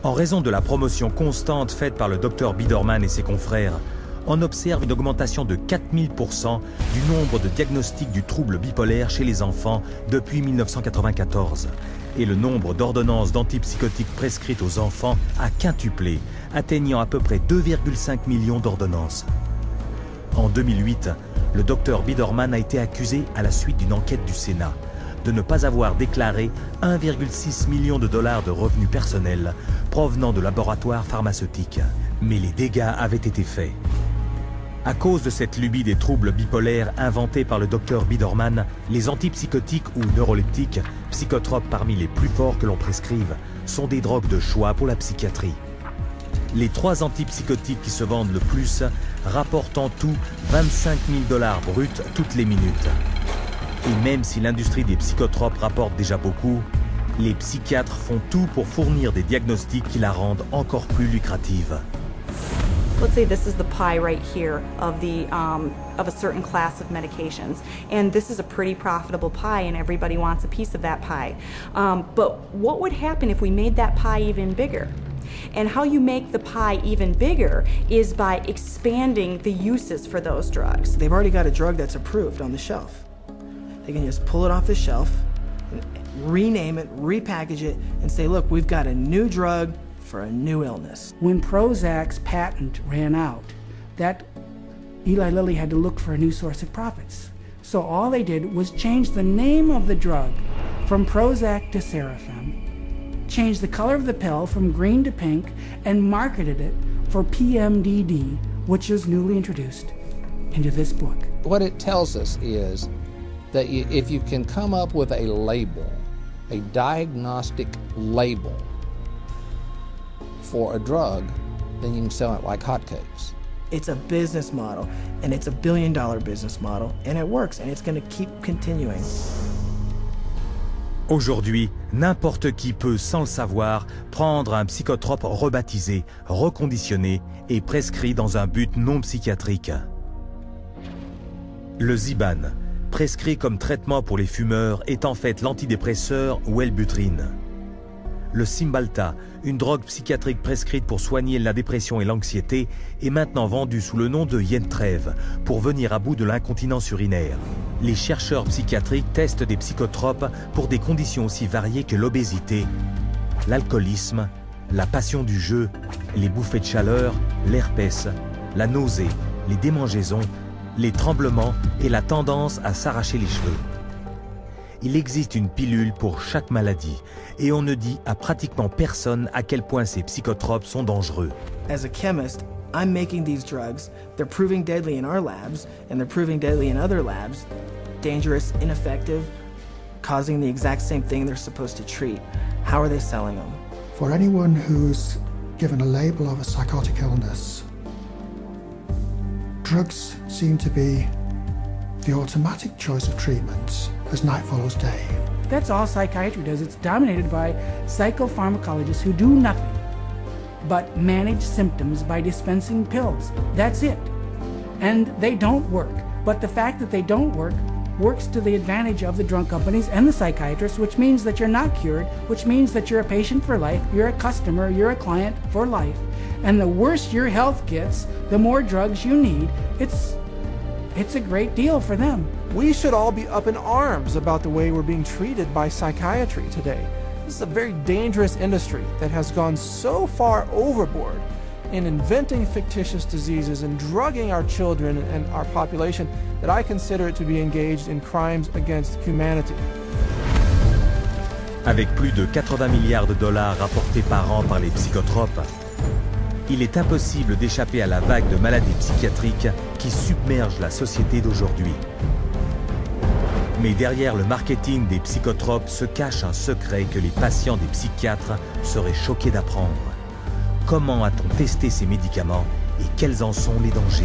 En raison de la promotion constante faite par le Dr Biderman et ses confrères, on observe une augmentation de 4000% du nombre de diagnostics du trouble bipolaire chez les enfants depuis 1994. Et le nombre d'ordonnances d'antipsychotiques prescrites aux enfants a quintuplé, atteignant à peu près 2,5 millions d'ordonnances. En 2008, le Dr Biderman a été accusé à la suite d'une enquête du Sénat de ne pas avoir déclaré 1,6 million de dollars de revenus personnels provenant de laboratoires pharmaceutiques. Mais les dégâts avaient été faits. À cause de cette lubie des troubles bipolaires inventés par le Dr Biderman, les antipsychotiques ou neuroleptiques, psychotropes parmi les plus forts que l'on prescrive, sont des drogues de choix pour la psychiatrie. Les 3 antipsychotiques qui se vendent le plus rapportent en tout 25 000 dollars bruts toutes les minutes. Et même si l'industrie des psychotropes rapporte déjà beaucoup, les psychiatres font tout pour fournir des diagnostics qui la rendent encore plus lucrative. Let's say this is the pie right here of a certain class of medications, and this is a pretty profitable pie, and everybody wants a piece of that pie. But what would happen if we made that pie even bigger? And how you make the pie even bigger is by expanding the uses for those drugs. They've already got a drug that's approved on the shelf. They can just pull it off the shelf, rename it, repackage it, and say, look, we've got a new drug for a new illness. When Prozac's patent ran out, Eli Lilly had to look for a new source of profits. So all they did was change the name of the drug from Prozac to Serafem, change the color of the pill from green to pink, and marketed it for PMDD, which is newly introduced into this book. What it tells us is that if you can come up with a label, a diagnostic label for a drug, then you can sell it like hotcakes. It's a business model, and it's a billion-dollar business model, and it works, and it's going to keep continuing. Aujourd'hui, n'importe qui peut, sans le savoir, prendre un psychotrope rebaptisé, reconditionné et prescrit dans un but non psychiatrique. Le Zyban, prescrit comme traitement pour les fumeurs, est en fait l'antidépresseur Wellbutrin. Le Cymbalta, une drogue psychiatrique prescrite pour soigner la dépression et l'anxiété, est maintenant vendu sous le nom de Yentrève pour venir à bout de l'incontinence urinaire. Les chercheurs psychiatriques testent des psychotropes pour des conditions aussi variées que l'obésité, l'alcoolisme, la passion du jeu, les bouffées de chaleur, l'herpès, la nausée, les démangeaisons, les tremblements et la tendance à s'arracher les cheveux. Il existe une pilule pour chaque maladie et on ne dit à pratiquement personne à quel point ces psychotropes sont dangereux. As a chemist, I'm making these drugs. They're proving deadly in our labs, and they're proving deadly in other labs. Dangerous, ineffective, causing the exact same thing they're supposed to treat. How are they selling them? For anyone who's given a label of a psychotic illness, drugs seem to be the automatic choice of treatment as night follows day. That's all psychiatry does. It's dominated by psychopharmacologists who do nothing but manage symptoms by dispensing pills. That's it. And they don't work. But the fact that they don't work works to the advantage of the drug companies and the psychiatrists, which means that you're not cured, which means that you're a patient for life, you're a customer, you're a client for life. And the worse your health gets, the more drugs you need. It's a great deal for them. We should all be up in arms about the way we're being treated by psychiatry today. This is a very dangerous industry that has gone so far overboard in inventing fictitious diseases and drugging our children and our population that I consider it to be engaged in crimes against humanity. Avec plus de 80 milliards de dollars rapportés par an par les psychotropes, il est impossible d'échapper à la vague de maladies psychiatriques qui submerge la société d'aujourd'hui. Mais derrière le marketing des psychotropes se cache un secret que les patients des psychiatres seraient choqués d'apprendre. Comment a-t-on testé ces médicaments et quels en sont les dangers ?